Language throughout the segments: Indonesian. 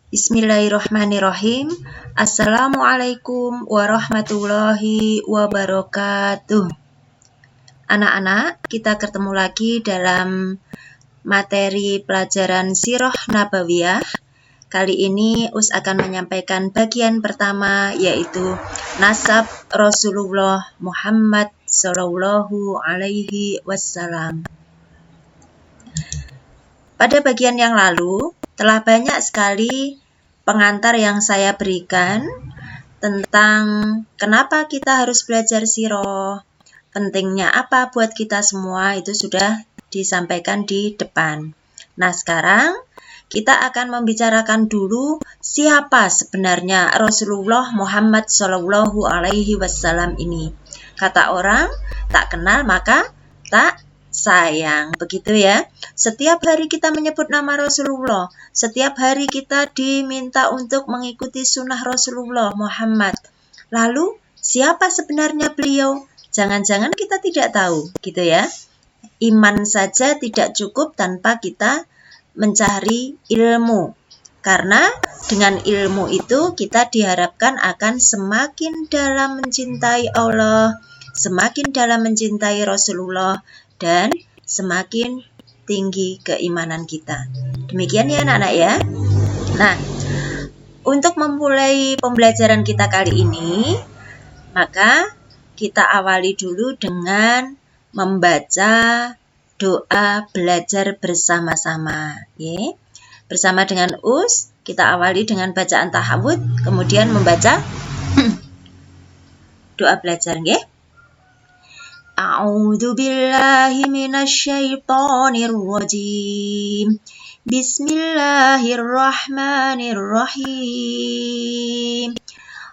Bismillahirrahmanirrahim. Assalamualaikum warahmatullahi wabarakatuh. Anak-anak, kita ketemu lagi dalam materi pelajaran Sirah Nabawiyah. Kali ini Us akan menyampaikan bagian pertama, yaitu nasab Rasulullah Muhammad Sallallahu Alaihi Wasallam. Pada bagian yang lalu, telah banyak sekali pengantar yang saya berikan tentang kenapa kita harus belajar sirah, pentingnya apa buat kita semua, itu sudah disampaikan di depan. Nah, sekarang kita akan membicarakan dulu siapa sebenarnya Rasulullah Muhammad Sallallahu Alaihi Wasallam ini. Kata orang, tak kenal maka tak sayang, begitu ya. Setiap hari kita menyebut nama Rasulullah, setiap hari kita diminta untuk mengikuti sunnah Rasulullah Muhammad. Lalu, siapa sebenarnya beliau? Jangan-jangan kita tidak tahu, gitu ya. Iman saja tidak cukup tanpa kita mencari ilmu. Karena dengan ilmu itu kita diharapkan akan semakin dalam mencintai Allah, semakin dalam mencintai Rasulullah, dan semakin tinggi keimanan kita. Demikian ya anak-anak ya. Nah, untuk memulai pembelajaran kita kali ini, maka kita awali dulu dengan membaca doa belajar bersama-sama. Ya. Bersama dengan Us, kita awali dengan bacaan tahawud, kemudian membaca doa belajar. Ya. A'udzu billahi minasyaitonir rajim. Bismillahirrahmanirrahim.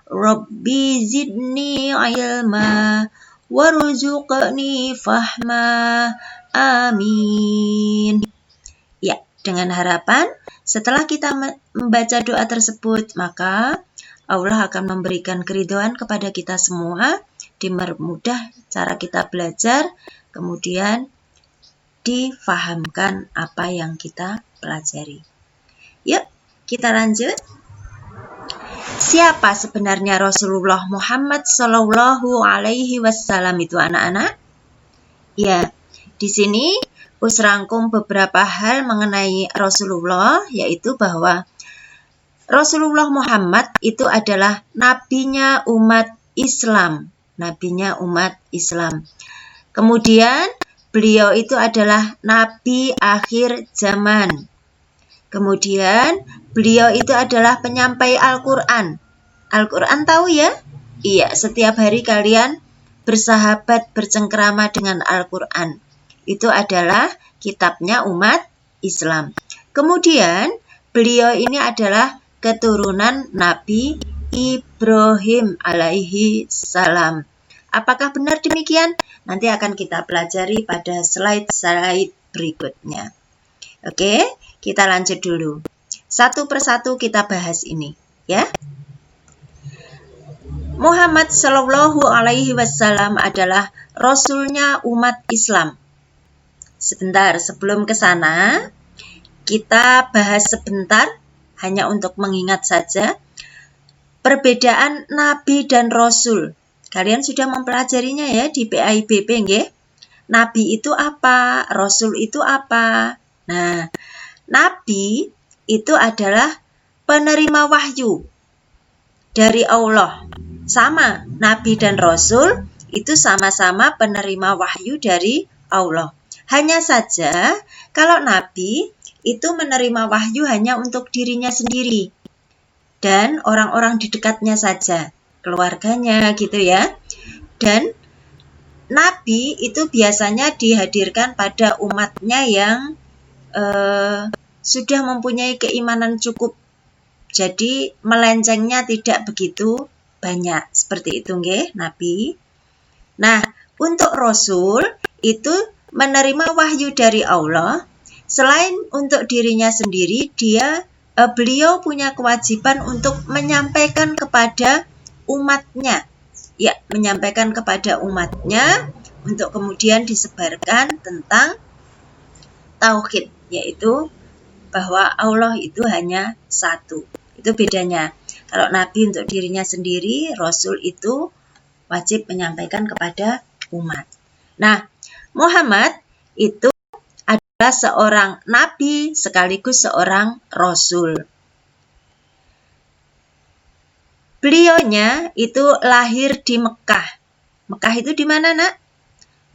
Rabbi zidni ilma warzuqni fahma. Amin. Ya, dengan harapan setelah kita membaca doa tersebut, maka Allah akan memberikan keridhaan kepada kita semua, dipermudah cara kita belajar, kemudian difahamkan apa yang kita pelajari. Yuk, kita lanjut. Siapa sebenarnya Rasulullah Muhammad Sallallahu Alaihi Wasallam itu anak-anak? Ya, di sini Us rangkum beberapa hal mengenai Rasulullah, yaitu bahwa Rasulullah Muhammad itu adalah nabinya umat Islam. Nabinya umat Islam. Kemudian beliau itu adalah nabi akhir zaman. Kemudian beliau itu adalah penyampai Al-Quran. Al-Quran tahu ya? Iya, setiap hari kalian bersahabat bercengkrama dengan Al-Quran. Itu adalah kitabnya umat Islam. Kemudian beliau ini adalah keturunan Nabi Ibrahim alaihi salam. Apakah benar demikian? Nanti akan kita pelajari pada slide-slide berikutnya. Oke, kita lanjut dulu. Satu persatu kita bahas ini, ya. Muhammad Sallallahu Alaihi Wasallam adalah Rasulnya umat Islam. Sebentar, sebelum ke sana, kita bahas sebentar, hanya untuk mengingat saja, perbedaan Nabi dan Rasul. Kalian sudah mempelajarinya ya di PAIBP, nggih? Nabi itu apa? Rasul itu apa? Nah, Nabi itu adalah penerima wahyu dari Allah. Sama, Nabi dan Rasul itu sama-sama penerima wahyu dari Allah. Hanya saja, kalau Nabi itu menerima wahyu hanya untuk dirinya sendiri dan orang-orang di dekatnya saja, keluarganya gitu ya. Dan Nabi itu biasanya dihadirkan pada umatnya yang sudah mempunyai keimanan cukup. Jadi melencengnya tidak begitu banyak. Seperti itu nggih, Nabi. Nah, untuk Rasul itu menerima wahyu dari Allah. Selain untuk dirinya sendiri, beliau punya kewajiban untuk menyampaikan kepada umatnya. Ya, menyampaikan kepada umatnya untuk kemudian disebarkan tentang tauhid, yaitu bahwa Allah itu hanya satu. Itu bedanya. Kalau nabi untuk dirinya sendiri, rasul itu wajib menyampaikan kepada umat. Nah, Muhammad itu adalah seorang nabi sekaligus seorang rasul. Beliaunya itu lahir di Mekah. Mekah itu di mana, Nak?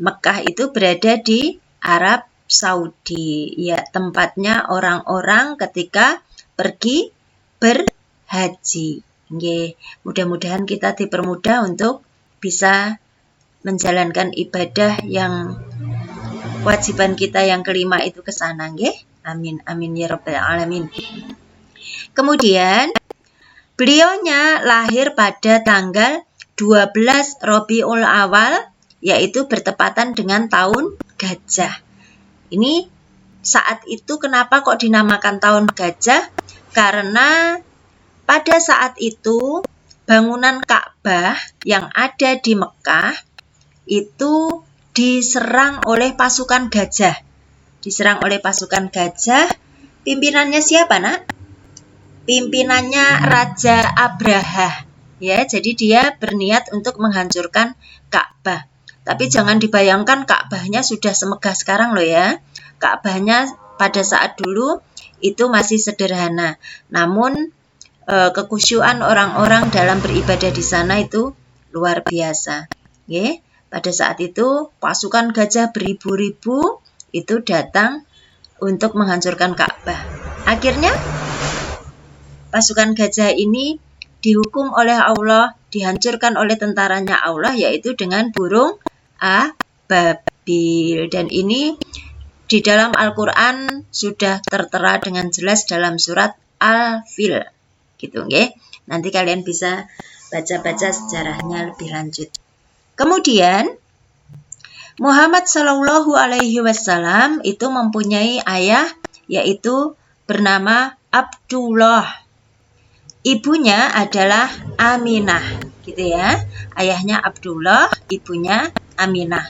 Mekah itu berada di Arab Saudi. Ya, tempatnya orang-orang ketika pergi berhaji. Nggih, mudah-mudahan kita dipermudah untuk bisa menjalankan ibadah yang kewajiban kita yang kelima itu ke sana, nggih. Amin amin ya rabbal alamin. Kemudian beliaunya lahir pada tanggal 12 Rabiul Awal, yaitu bertepatan dengan tahun gajah. Ini saat itu kenapa kok dinamakan tahun gajah? Karena pada saat itu bangunan Ka'bah yang ada di Mekah itu diserang oleh pasukan gajah. Diserang oleh pasukan gajah. Pimpinannya siapa, Nak? Pimpinannya Raja Abraha. Ya, jadi dia berniat untuk menghancurkan Ka'bah. Tapi jangan dibayangkan Ka'bahnya sudah semegah sekarang loh ya. Ka'bahnya pada saat dulu itu masih sederhana. Namun kekhusyuan orang-orang dalam beribadah di sana itu luar biasa. Ya, pada saat itu pasukan gajah beribu-ribu itu datang untuk menghancurkan Ka'bah. Akhirnya pasukan gajah ini dihukum oleh Allah, dihancurkan oleh tentaranya Allah, yaitu dengan burung ababil. Dan ini di dalam Al-Quran sudah tertera dengan jelas dalam surat Al-Fil. Gitu, nggih. Nanti kalian bisa baca-baca sejarahnya lebih lanjut. Kemudian Muhammad Shallallahu Alaihi Wasallam itu mempunyai ayah, yaitu bernama Abdullah. Ibunya adalah Aminah, gitu ya. Ayahnya Abdullah, ibunya Aminah.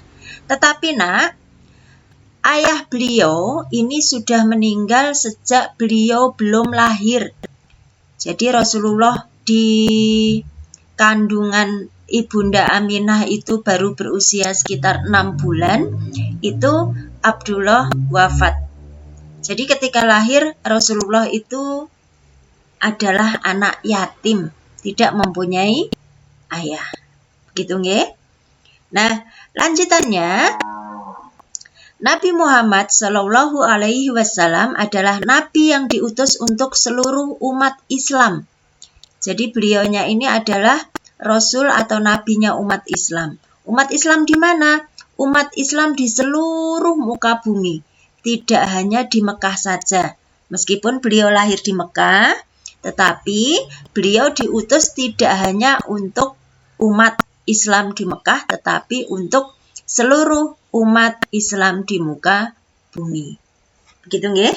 Tetapi Nak, ayah beliau ini sudah meninggal sejak beliau belum lahir. Jadi Rasulullah di kandungan Ibunda Aminah itu baru berusia sekitar 6 bulan, itu Abdullah wafat. Jadi ketika lahir Rasulullah itu adalah anak yatim, tidak mempunyai ayah. Gitu nggih? Nah, lanjutannya Nabi Muhammad Shallallahu Alaihi Wasallam adalah Nabi yang diutus untuk seluruh umat Islam. Jadi beliaunya ini adalah Rasul atau Nabinya umat Islam. Umat Islam di mana? Umat Islam di seluruh muka bumi. Tidak hanya di Mekah saja. Meskipun beliau lahir di Mekah, tetapi beliau diutus tidak hanya untuk umat Islam di Mekah, tetapi untuk seluruh umat Islam di muka bumi. Begitu nggih?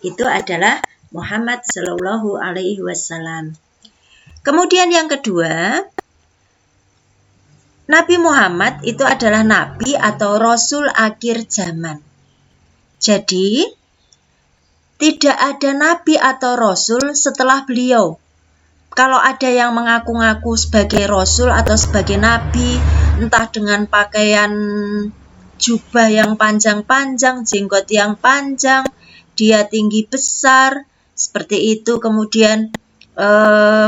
Itu adalah Muhammad Shallallahu Alaihi Wasallam. Kemudian yang kedua, Nabi Muhammad itu adalah Nabi atau Rasul akhir zaman. Jadi, tidak ada Nabi atau Rasul setelah beliau. Kalau ada yang mengaku-ngaku sebagai Rasul atau sebagai Nabi, entah dengan pakaian jubah yang panjang-panjang, jenggot yang panjang, dia tinggi besar, seperti itu. Kemudian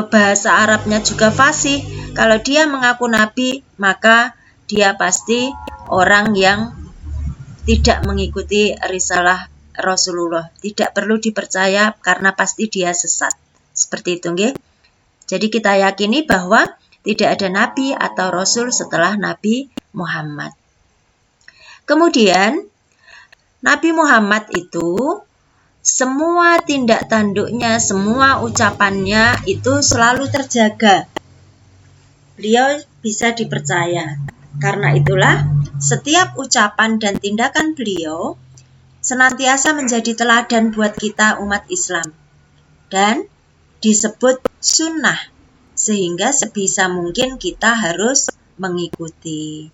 bahasa Arabnya juga fasih. Kalau dia mengaku Nabi, maka dia pasti orang yang tidak mengikuti risalah Rasulullah. Tidak perlu dipercaya karena pasti dia sesat. Seperti itu, nggih. Jadi kita yakini bahwa tidak ada Nabi atau Rasul setelah Nabi Muhammad. Kemudian, Nabi Muhammad itu semua tindak tanduknya, semua ucapannya itu selalu terjaga. Beliau bisa dipercaya. Karena itulah, setiap ucapan dan tindakan beliau senantiasa menjadi teladan buat kita umat Islam. Dan disebut sunnah, sehingga sebisa mungkin kita harus mengikuti.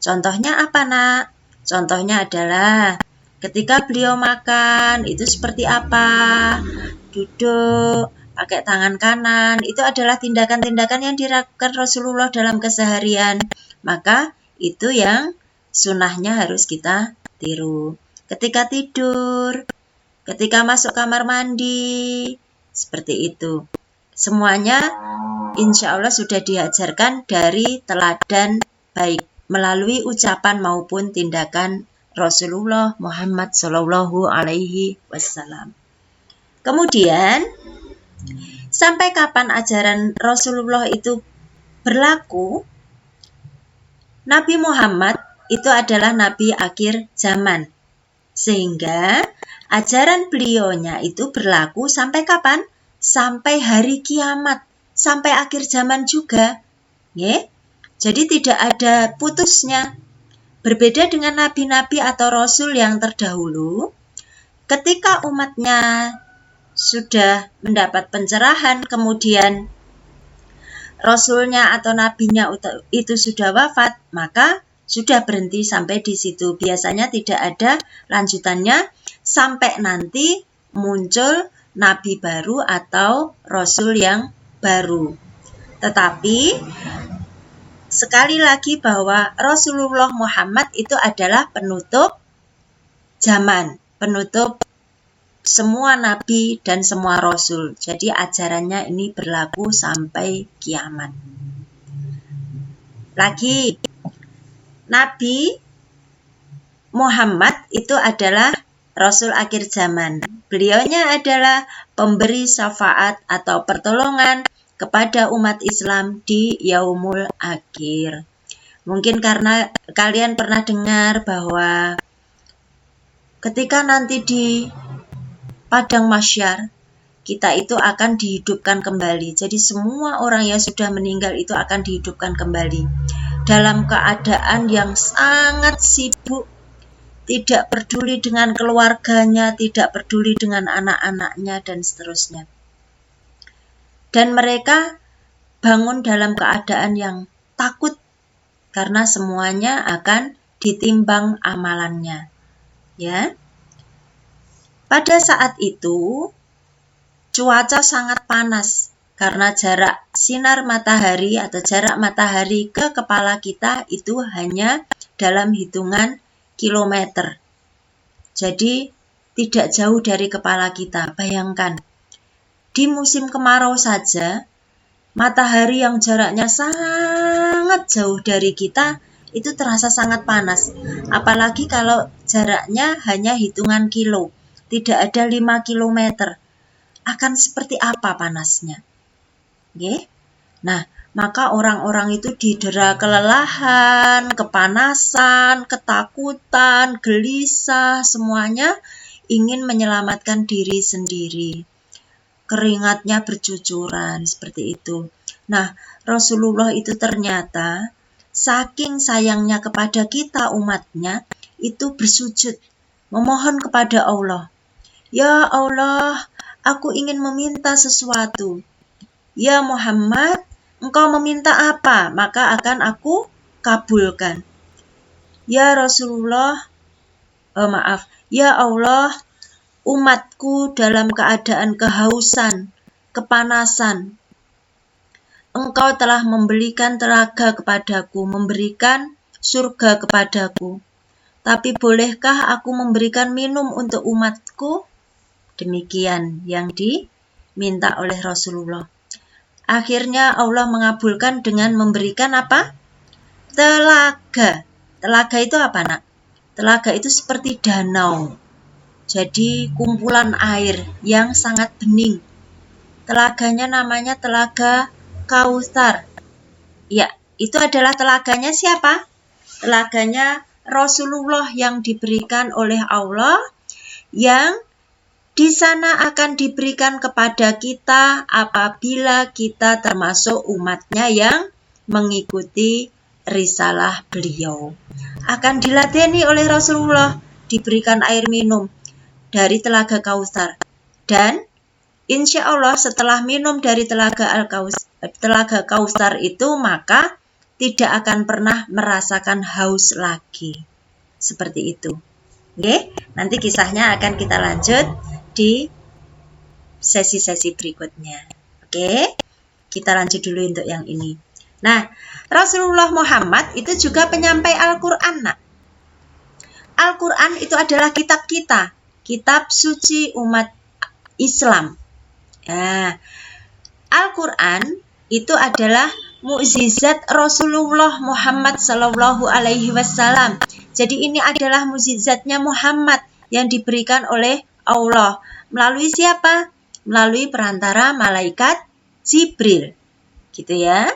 Contohnya apa, Nak? Contohnya adalah ketika beliau makan, itu seperti apa? Duduk, pakai tangan kanan, itu adalah tindakan-tindakan yang dilakukan Rasulullah dalam keseharian. Maka itu yang sunnahnya harus kita tiru. Ketika tidur, ketika masuk kamar mandi, seperti itu. Semuanya insya Allah sudah diajarkan dari teladan baik melalui ucapan maupun tindakan Rasulullah Muhammad Shallallahu Alaihi Wasallam. Kemudian, sampai kapan ajaran Rasulullah itu berlaku? Nabi Muhammad itu adalah Nabi akhir zaman. Sehingga ajaran beliaunya itu berlaku sampai kapan? Sampai hari kiamat, sampai akhir zaman juga. Jadi tidak ada putusnya. Berbeda dengan nabi-nabi atau rasul yang terdahulu, ketika umatnya sudah mendapat pencerahan, kemudian rasulnya atau nabinya itu sudah wafat, maka sudah berhenti sampai di situ. Biasanya tidak ada lanjutannya sampai nanti muncul nabi baru atau rasul yang baru. Tetapi sekali lagi bahwa Rasulullah Muhammad itu adalah penutup zaman, penutup semua nabi dan semua rasul. Jadi ajarannya ini berlaku sampai kiamat. Lagi, Nabi Muhammad itu adalah Rasul akhir zaman. Beliaunya adalah pemberi syafaat atau pertolongan kepada umat Islam di Yaumul Akhir. Mungkin karena kalian pernah dengar bahwa ketika nanti di Padang Mahsyar, kita itu akan dihidupkan kembali. Jadi semua orang yang sudah meninggal itu akan dihidupkan kembali. Dalam keadaan yang sangat sibuk, tidak peduli dengan keluarganya, tidak peduli dengan anak-anaknya, dan seterusnya. Dan mereka bangun dalam keadaan yang takut karena semuanya akan ditimbang amalannya. Ya. Pada saat itu cuaca sangat panas karena jarak sinar matahari atau jarak matahari ke kepala kita itu hanya dalam hitungan kilometer. Jadi tidak jauh dari kepala kita. Bayangkan, di musim kemarau saja, matahari yang jaraknya sangat jauh dari kita itu terasa sangat panas. Apalagi kalau jaraknya hanya hitungan kilo, tidak ada 5 kilometer. Akan seperti apa panasnya? Nah, maka orang-orang itu didera kelelahan, kepanasan, ketakutan, gelisah, semuanya ingin menyelamatkan diri sendiri. Keringatnya bercucuran, seperti itu. Nah, Rasulullah itu ternyata saking sayangnya kepada kita umatnya, itu bersujud, memohon kepada Allah. Ya Allah, aku ingin meminta sesuatu. Ya Muhammad, engkau meminta apa? Maka akan aku kabulkan. Ya Rasulullah, ya Allah, umatku dalam keadaan kehausan, kepanasan. Engkau telah memberikan tenaga kepadaku, memberikan surga kepadaku. Tapi bolehkah aku memberikan minum untuk umatku? Demikian yang diminta oleh Rasulullah. Akhirnya Allah mengabulkan dengan memberikan apa? Telaga. Telaga itu apa, Nak? Telaga itu seperti danau. Jadi kumpulan air yang sangat bening. Telaganya namanya Telaga Kautsar. Ya, itu adalah telaganya siapa? Telaganya Rasulullah yang diberikan oleh Allah, yang di sana akan diberikan kepada kita apabila kita termasuk umatnya yang mengikuti risalah beliau. Akan diladeni oleh Rasulullah, diberikan air minum dari Telaga Kautsar. Dan insya Allah setelah minum dari Telaga Kautsar itu, maka tidak akan pernah merasakan haus lagi. Seperti itu. Nanti kisahnya akan kita lanjut di sesi-sesi berikutnya. Oke, kita lanjut dulu untuk yang ini. Nah, Rasulullah Muhammad itu juga penyampai Al-Quran. Nah, Al-Quran itu adalah kitab kita, kitab suci umat Islam. Nah, Al-Quran itu adalah mukjizat Rasulullah Muhammad Sallallahu Alaihi Wasallam. Jadi ini adalah mukjizatnya Muhammad yang diberikan oleh Allah. Melalui siapa? Melalui perantara malaikat Jibril. Gitu ya.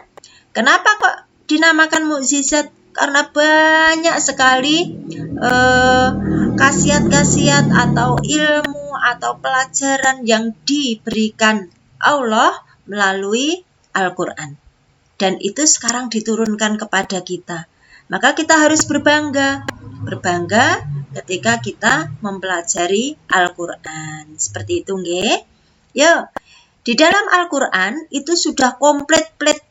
Kenapa kok dinamakan mukjizat? Karena banyak sekali khasiat-khasiat atau ilmu atau pelajaran yang diberikan Allah melalui Al-Quran. Dan itu sekarang diturunkan kepada kita. Maka kita harus berbangga. Berbangga ketika kita mempelajari Al-Quran. Seperti itu, nggih. Yo, di dalam Al-Quran itu sudah komplit, plit.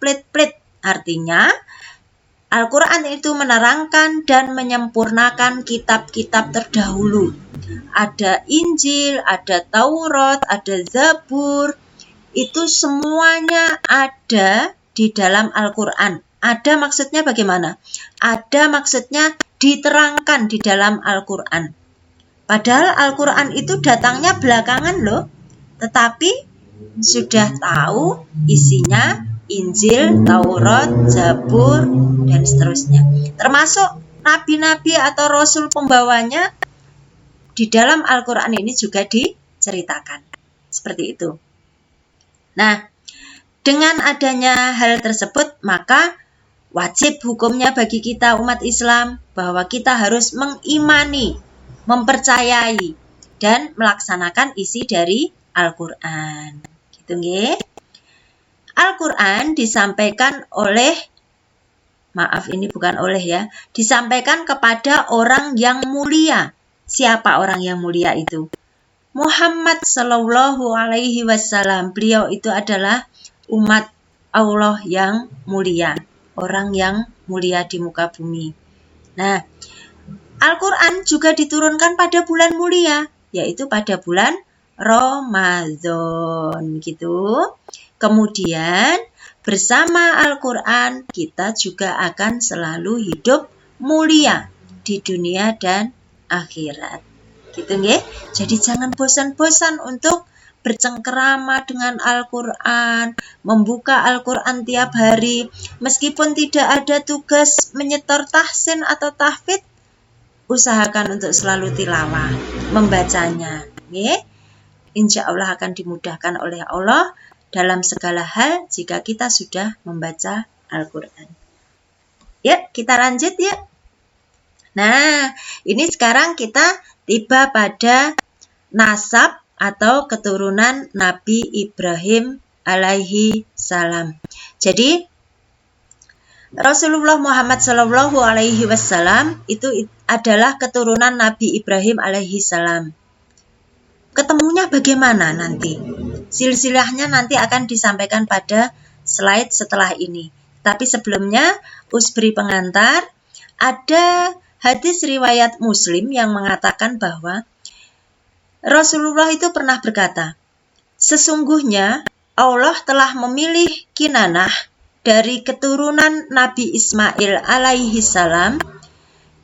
Artinya, Al-Quran itu menerangkan dan menyempurnakan kitab-kitab terdahulu. Ada Injil, ada Taurat, ada Zabur. Itu semuanya ada di dalam Al-Quran. Ada maksudnya bagaimana? Ada maksudnya diterangkan di dalam Al-Quran. Padahal Al-Quran itu datangnya belakangan loh. Tetapi sudah tahu isinya Injil, Taurat, Zabur, dan seterusnya. Termasuk nabi-nabi atau rasul pembawanya di dalam Al-Quran ini juga diceritakan. Seperti itu. Nah, dengan adanya hal tersebut, maka wajib hukumnya bagi kita umat Islam bahwa kita harus mengimani, mempercayai, dan melaksanakan isi dari Al-Quran. Gitu nggih. Al-Quran disampaikan disampaikan kepada orang yang mulia. Siapa orang yang mulia itu? Muhammad Sallallahu Alaihi Wasallam. Beliau itu adalah umat Allah yang mulia, orang yang mulia di muka bumi. Nah, Al-Quran juga diturunkan pada bulan mulia, yaitu pada bulan Ramadan, gitu. Kemudian bersama Al-Quran kita juga akan selalu hidup mulia di dunia dan akhirat. Gitu nggih. Jadi jangan bosan-bosan untuk bercengkerama dengan Al-Quran, membuka Al-Quran tiap hari. Meskipun tidak ada tugas menyetor tahsin atau tahfidz, usahakan untuk selalu tilawah, membacanya. Nggih. Insya Allah akan dimudahkan oleh Allah dalam segala hal jika kita sudah membaca Al-Quran. Ya, kita lanjut ya. Nah, ini sekarang kita tiba pada nasab atau keturunan Nabi Ibrahim alaihi salam. Jadi, Rasulullah Muhammad Sallallahu Alaihi Wasallam itu adalah keturunan Nabi Ibrahim alaihi salam. Ketemunya bagaimana nanti? Silsilahnya nanti akan disampaikan pada slide setelah ini. Tapi sebelumnya, Usbri pengantar, ada hadis riwayat Muslim yang mengatakan bahwa Rasulullah itu pernah berkata, sesungguhnya Allah telah memilih Kinanah dari keturunan Nabi Ismail alaihi salam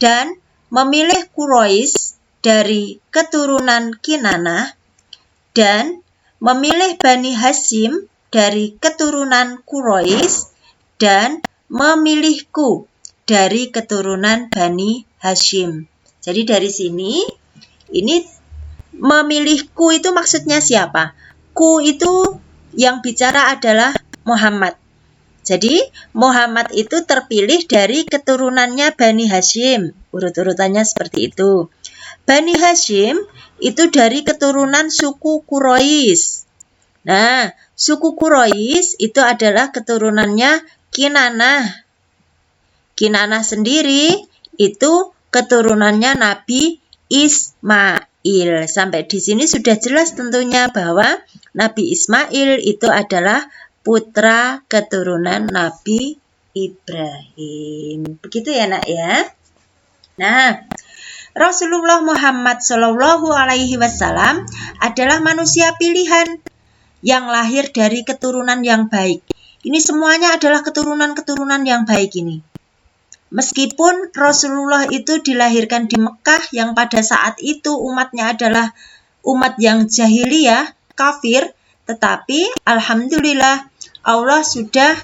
dan memilih Quraisy dari keturunan Kinanah dan memilih Bani Hashim dari keturunan Quraisy dan memilihku dari keturunan Bani Hashim. Jadi dari sini, ini memilihku itu maksudnya siapa? Ku itu yang bicara adalah Muhammad. Jadi Muhammad itu terpilih dari keturunannya Bani Hashim. Urut-urutannya seperti itu. Bani Hashim itu dari keturunan suku Quraisy. Nah, suku Quraisy itu adalah keturunannya Kinanah. Kinanah sendiri itu keturunannya Nabi Ismail. Sampai di sini sudah jelas tentunya bahwa Nabi Ismail itu adalah putra keturunan Nabi Ibrahim. Begitu ya, Nak ya. Nah, Rasulullah Muhammad Shallallahu Alaihi Wasallam adalah manusia pilihan yang lahir dari keturunan yang baik. Ini semuanya adalah keturunan-keturunan yang baik ini. Meskipun Rasulullah itu dilahirkan di Mekah yang pada saat itu umatnya adalah umat yang jahiliyah, kafir, tetapi alhamdulillah Allah sudah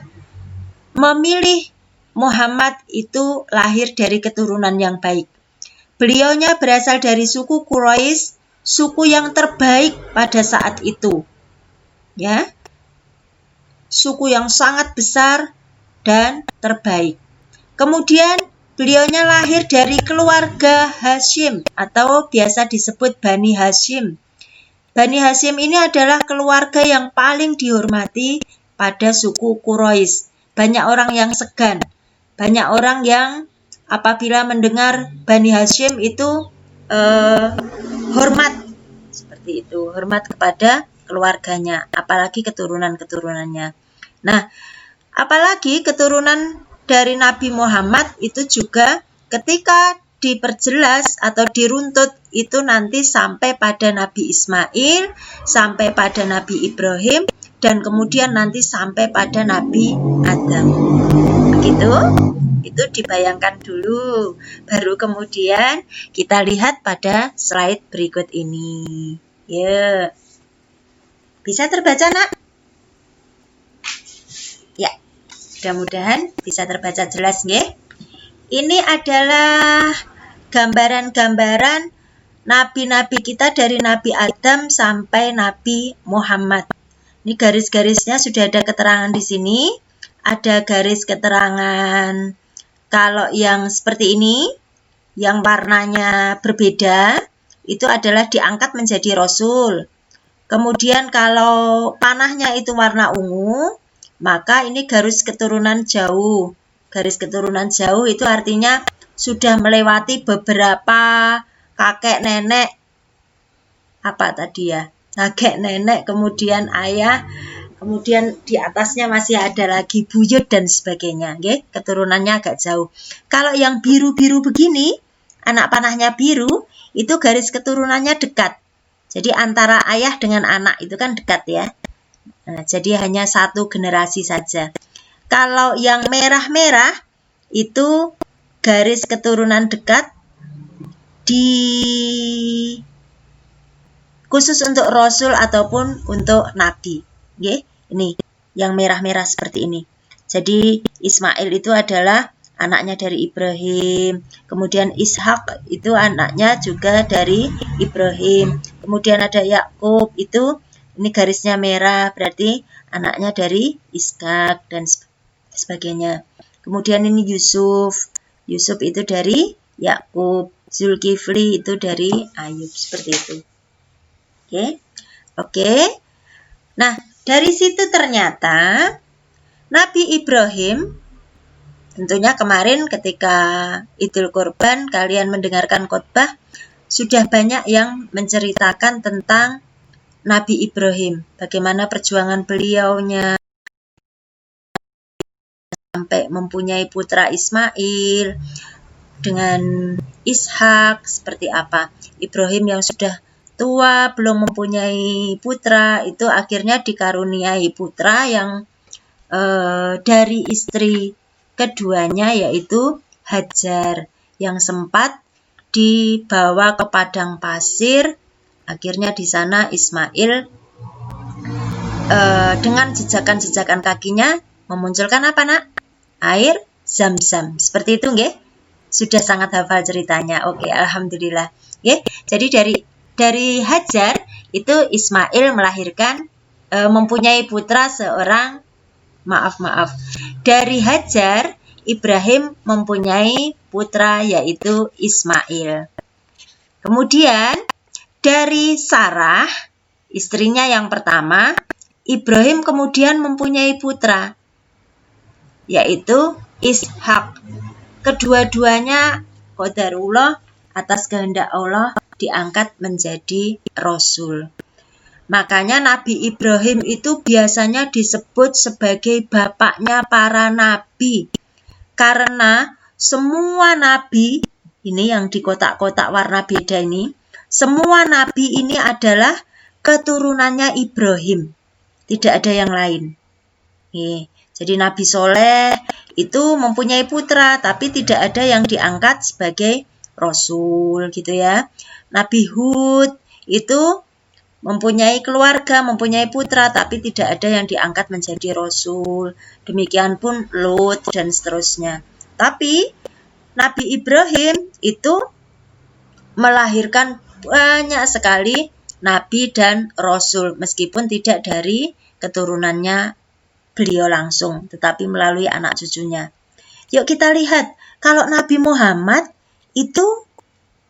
memilih Muhammad itu lahir dari keturunan yang baik. Beliaunya berasal dari suku Quraisy, suku yang terbaik pada saat itu. Ya. Suku yang sangat besar dan terbaik. Kemudian beliaunya lahir dari keluarga Hashim atau biasa disebut Bani Hashim. Bani Hashim ini adalah keluarga yang paling dihormati pada suku Quraisy. Banyak orang yang segan, banyak orang yang apabila mendengar Bani Hashim itu hormat, seperti itu, hormat kepada keluarganya, apalagi keturunan-keturunannya. Nah, apalagi keturunan dari Nabi Muhammad itu juga ketika diperjelas atau diruntut itu nanti sampai pada Nabi Ismail, sampai pada Nabi Ibrahim, dan kemudian nanti sampai pada Nabi Adam. Begitu? Itu dibayangkan dulu, baru kemudian kita lihat pada slide berikut ini. Ya. Bisa terbaca, Nak? Ya, mudah-mudahan bisa terbaca jelas, nggih. Ini adalah gambaran-gambaran nabi-nabi kita dari Nabi Adam sampai Nabi Muhammad. Ini garis-garisnya sudah ada keterangan di sini. Ada garis keterangan kalau yang seperti ini, yang warnanya berbeda, itu adalah diangkat menjadi rasul. Kemudian kalau panahnya itu warna ungu, maka ini garis keturunan jauh. Garis keturunan jauh itu artinya sudah melewati beberapa kakek nenek. Apa tadi ya? Kakek nenek, kemudian ayah, kemudian di atasnya masih ada lagi buyut dan sebagainya. Okay? Keturunannya agak jauh. Kalau yang biru-biru begini, anak panahnya biru, itu garis keturunannya dekat. Jadi antara ayah dengan anak itu kan dekat ya. Nah, jadi hanya satu generasi saja. Kalau yang merah-merah itu garis keturunan dekat khusus untuk rasul ataupun untuk nabi. Oke, ini yang merah-merah seperti ini. Jadi Ismail itu adalah anaknya dari Ibrahim, kemudian Ishak itu anaknya juga dari Ibrahim, kemudian ada Yakub itu ini garisnya merah berarti anaknya dari Ishak dan sebagainya. Kemudian ini Yusuf itu dari Yakub, Zulkifli itu dari Ayub, seperti itu. Oke. Nah, dari situ ternyata Nabi Ibrahim, tentunya kemarin ketika Idul Kurban kalian mendengarkan khotbah, sudah banyak yang menceritakan tentang Nabi Ibrahim, bagaimana perjuangan beliaunya sampai mempunyai putra Ismail dengan Ishak, seperti apa. Ibrahim yang sudah tua, belum mempunyai putra, itu akhirnya dikaruniai putra yang dari istri keduanya yaitu Hajar, yang sempat dibawa ke padang pasir. Akhirnya di sana Ismail dengan jejakan-jejakan kakinya memunculkan apa, Nak? Air Zam-Zam. Seperti itu nggih? Sudah sangat hafal ceritanya. Oke, alhamdulillah. Nggih. Jadi dari Hajar itu Ismail melahirkan mempunyai putra seorang, maaf. Dari Hajar Ibrahim mempunyai putra yaitu Ismail. Kemudian dari Sarah, istrinya yang pertama, Ibrahim kemudian mempunyai putra yaitu Ishak. Kedua-duanya qadarullah, atas kehendak Allah diangkat menjadi rasul. Makanya Nabi Ibrahim itu biasanya disebut sebagai bapaknya para nabi. Karena semua nabi, ini yang di kotak-kotak warna beda ini, semua nabi ini adalah keturunannya Ibrahim. tidak ada yang lain. Jadi Nabi Soleh itu mempunyai putra, tapi tidak ada yang diangkat sebagai Rasul gitu ya. Nabi Hud itu mempunyai keluarga, mempunyai putra, tapi tidak ada yang diangkat menjadi Rasul. Demikian pun Lut dan seterusnya. Tapi Nabi Ibrahim itu melahirkan banyak sekali Nabi dan Rasul, meskipun tidak dari keturunannya beliau langsung, tetapi melalui anak cucunya. Yuk kita lihat, kalau Nabi Muhammad itu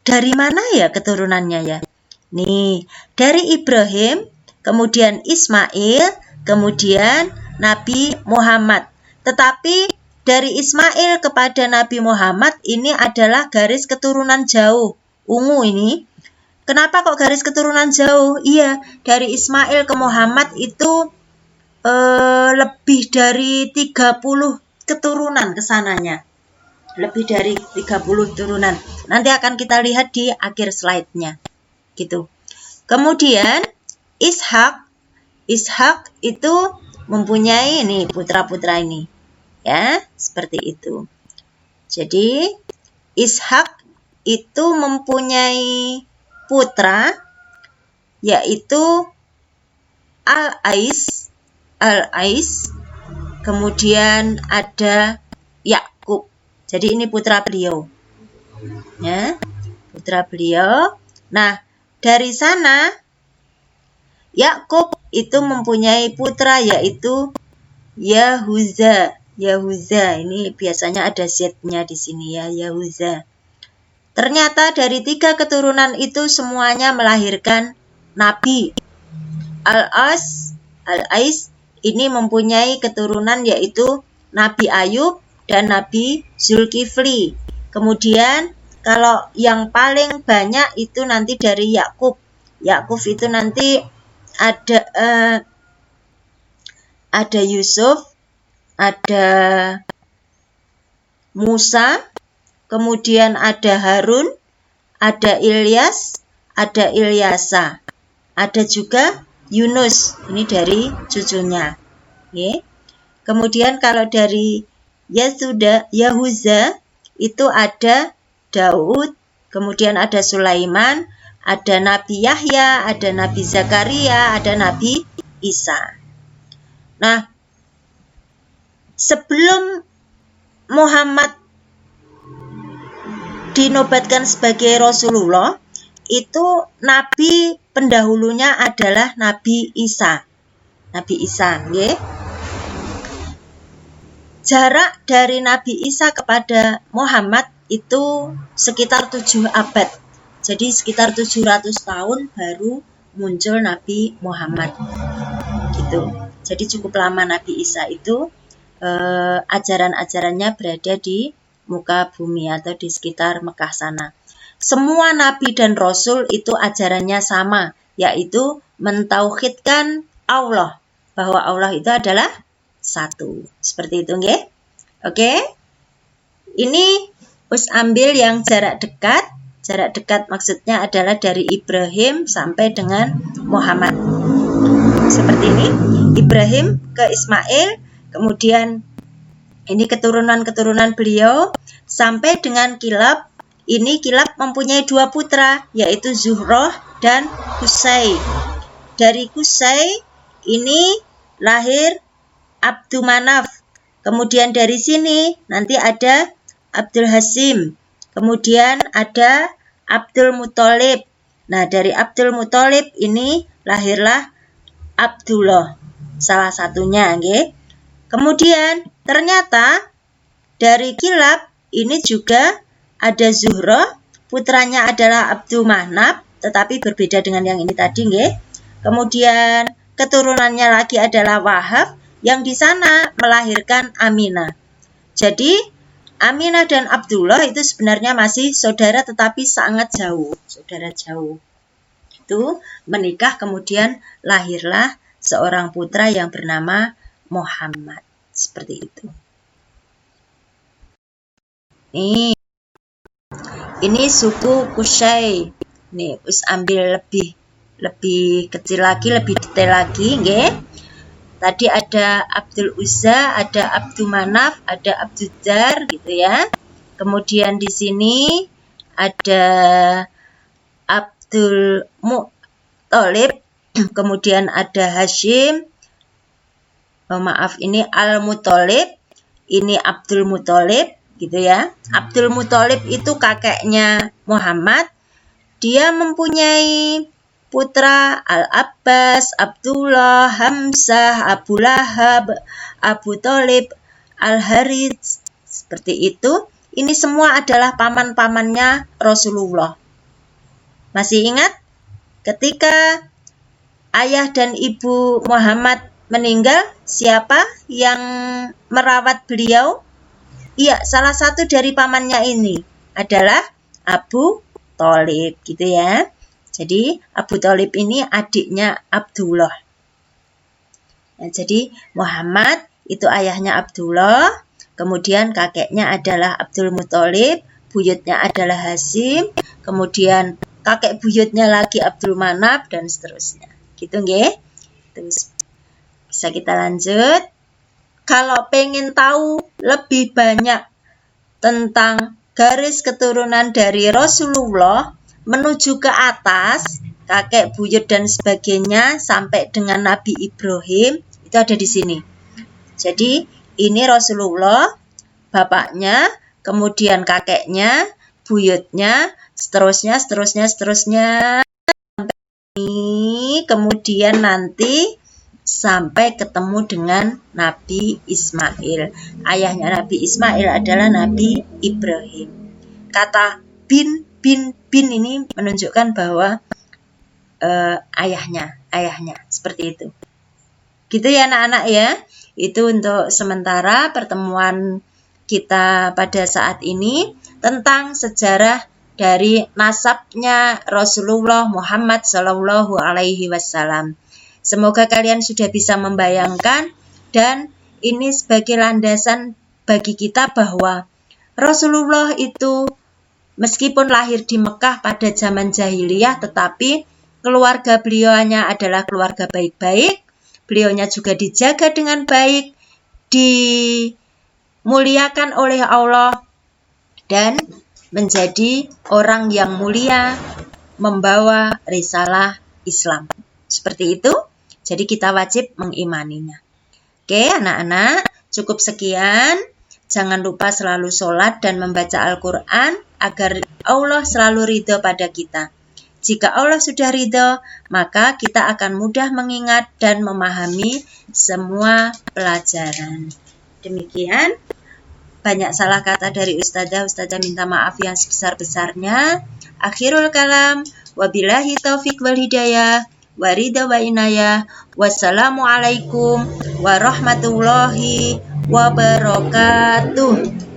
dari mana ya keturunannya ya? Nih, dari Ibrahim, kemudian Ismail, kemudian Nabi Muhammad. Tetapi dari Ismail kepada Nabi Muhammad ini adalah garis keturunan jauh, ungu ini. Kenapa kok garis keturunan jauh? Iya, dari Ismail ke Muhammad itu lebih dari 30 keturunan kesananya. Lebih dari 30 turunan. Nanti akan kita lihat di akhir slide-nya. Gitu. Kemudian Ishak itu mempunyai ini putra-putra ini. Ya, seperti itu. Jadi Ishak itu mempunyai putra yaitu Al-Ais, kemudian ada Yakub. Jadi ini putra beliau. Ya, putra beliau. Nah, dari sana Yakub itu mempunyai putra yaitu Yahuza. Ini biasanya ada Z-nya di sini ya, Yahuza. Ternyata dari 3 keturunan itu semuanya melahirkan Nabi. Al-Ais ini mempunyai keturunan yaitu Nabi Ayub dan Nabi Zulkifli. Kemudian kalau yang paling banyak itu nanti dari Yakub. Yakub itu nanti ada Yusuf, ada Musa, kemudian ada Harun, ada Ilyas, ada Ilyasa, ada juga Yunus, ini dari cucunya. Okay. Kemudian kalau dari Yahuza itu ada Daud, kemudian ada Sulaiman, ada Nabi Yahya, ada Nabi Zakaria, ada Nabi Isa. Nah, sebelum Muhammad dinobatkan sebagai Rasulullah, itu Nabi pendahulunya adalah Nabi Isa. Nabi Isa, okay? Jarak dari Nabi Isa kepada Muhammad itu sekitar 7 abad. Jadi sekitar 700 tahun baru muncul Nabi Muhammad. Gitu. Jadi cukup lama Nabi Isa itu ajaran-ajarannya berada di muka bumi atau di sekitar Mekah sana. Semua nabi dan rasul itu ajarannya sama, yaitu mentauhidkan Allah, bahwa Allah itu adalah satu. Seperti itu, nggih? Oke? Ini us ambil yang jarak dekat. Jarak dekat maksudnya adalah dari Ibrahim sampai dengan Muhammad. Seperti ini. Ibrahim ke Ismail, kemudian ini keturunan-keturunan beliau sampai dengan Kilab. Ini Kilab mempunyai 2 putra, yaitu Zuhroh dan Qusay. Dari Qusay ini lahir Abdu Manaf. Kemudian dari sini nanti ada Abdul Hasim. Kemudian ada Abdul Muthalib. Nah, dari Abdul Muthalib ini lahirlah Abdullah. Salah satunya, nggih. Kemudian ternyata dari Kilab ini juga ada Zuhroh, putranya adalah Abdul Manaf, tetapi berbeda dengan yang ini tadi, nggih. Kemudian keturunannya lagi adalah Wahab, yang di sana melahirkan Aminah. Jadi Aminah dan Abdullah itu sebenarnya masih saudara, tetapi sangat jauh, saudara jauh. Itu menikah, kemudian lahirlah seorang putra yang bernama Muhammad. Seperti itu. Ini suku Qusay. Nih, us ambil lebih kecil lagi, lebih detail lagi, nggih. Tadi ada Abdul Uzza, ada Abdul Manaf, ada Abdul Dar gitu ya. Kemudian di sini ada Abdul Muthalib, kemudian ada Hashim. Maaf, ini Al-Muthalib, ini Abdul Muthalib gitu ya. Abdul Muthalib itu kakeknya Muhammad. Dia mempunyai putra Al-Abbas, Abdullah, Hamzah, Abu Lahab, Abu Thalib, Al-Harits, seperti itu. Ini semua adalah paman-pamannya Rasulullah. Masih ingat ketika ayah dan ibu Muhammad meninggal, siapa yang merawat beliau? Iya, salah satu dari pamannya ini adalah Abu Thalib gitu ya. Jadi Abu Thalib ini adiknya Abdullah. Nah, jadi Muhammad itu ayahnya Abdullah, kemudian kakeknya adalah Abdul Muthalib, buyutnya adalah Hashim, kemudian kakek buyutnya lagi Abdul Manaf dan seterusnya. Gitu nggih. Terus bisa kita lanjut. Kalau pengen tahu lebih banyak tentang garis keturunan dari Rasulullah menuju ke atas, kakek buyut dan sebagainya sampai dengan Nabi Ibrahim, itu ada di sini. Jadi ini Rasulullah, bapaknya, kemudian kakeknya, buyutnya, seterusnya. Sampai ini, kemudian nanti sampai ketemu dengan Nabi Ismail. Ayahnya Nabi Ismail adalah Nabi Ibrahim. Kata bin ini menunjukkan bahwa ayahnya seperti itu. Gitu ya anak-anak ya. Itu untuk sementara pertemuan kita pada saat ini tentang sejarah dari nasabnya Rasulullah Muhammad Shallallahu Alaihi Wasallam. Semoga kalian sudah bisa membayangkan dan ini sebagai landasan bagi kita bahwa Rasulullah itu meskipun lahir di Mekah pada zaman jahiliyah, tetapi keluarga beliaunya adalah keluarga baik-baik. Beliaunya juga dijaga dengan baik, dimuliakan oleh Allah, dan menjadi orang yang mulia membawa risalah Islam. Seperti itu, jadi kita wajib mengimaninya. Oke anak-anak, cukup sekian. Jangan lupa selalu sholat dan membaca Al-Quran agar Allah selalu ridho pada kita. Jika Allah sudah ridho, maka kita akan mudah mengingat dan memahami semua pelajaran. Demikian, banyak salah kata dari Ustazah minta maaf yang sebesar-besarnya. Akhirul kalam, wabillahi taufiq wal hidayah, waridha wa inayah, wassalamualaikum warahmatullahi wabarakatuh.